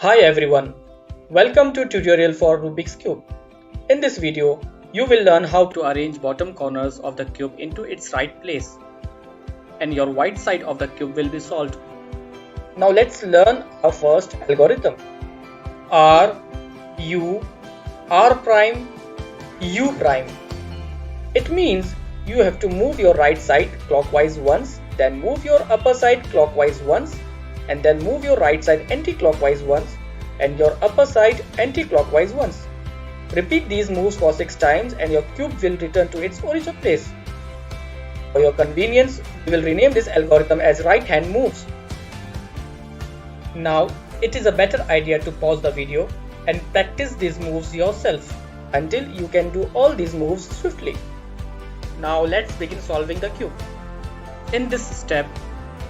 Hi everyone, welcome to tutorial for Rubik's Cube. In this video, you will learn how to arrange bottom corners of the cube into its right place and your right side of the cube will be solved. Now let's learn our first algorithm. R, U, R prime, U prime. It means you have to move your right side clockwise once, then move your upper side clockwise once, and then move your right side anti-clockwise once and your upper side anti-clockwise once. Repeat these moves for 6 times and your cube will return to its original place. For your convenience, we will rename this algorithm as right hand moves. Now, it is a better idea to pause the video and practice these moves yourself until you can do all these moves swiftly. Now let's begin solving the cube. In this step,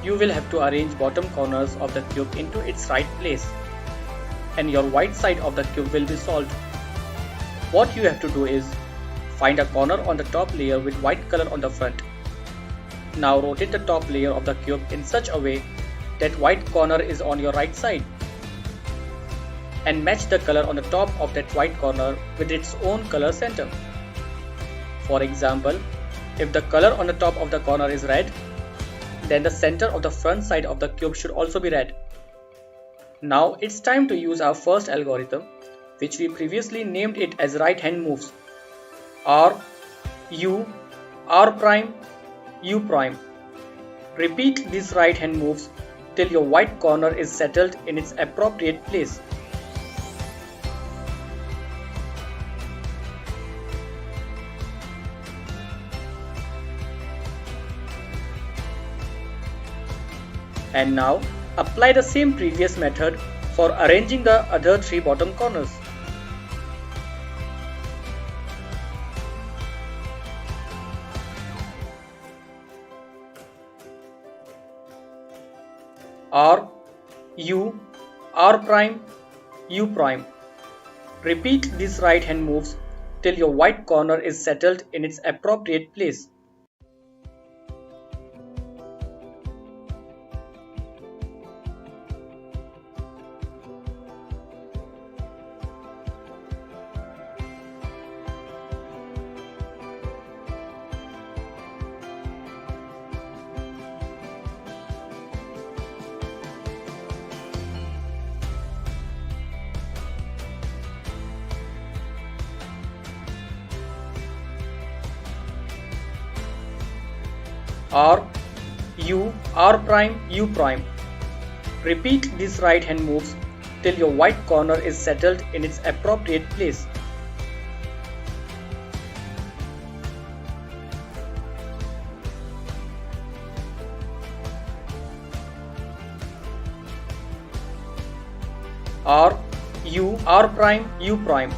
you will have to arrange bottom corners of the cube into its right place and your right side of the cube will be solved. What you have to do is find a corner on the top layer with white color on the front. Now rotate the top layer of the cube in such a way that white corner is on your right side and match the color on the top of that white corner with its own color center. For example, if the color on the top of the corner is red, then the center of the front side of the cube should also be red. Now it's time to use our first algorithm, which we previously named it as right hand moves. R, U, R prime, U prime. Repeat these right hand moves till your white corner is settled in its appropriate place. And now apply the same previous method for arranging the other 3 bottom corners. R, U, R prime, U prime. Repeat these right hand moves till your white corner is settled in its appropriate place. R, U, R prime, U prime. Repeat these right hand moves till your white corner is settled in its appropriate place. R, U, R prime, U prime.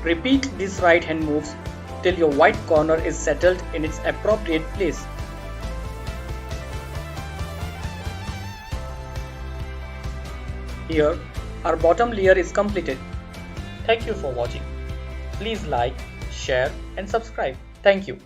Repeat these right hand moves till your white corner is settled in its appropriate place. Here, our bottom layer is completed. Thank you for watching. Please like, share and subscribe. Thank you.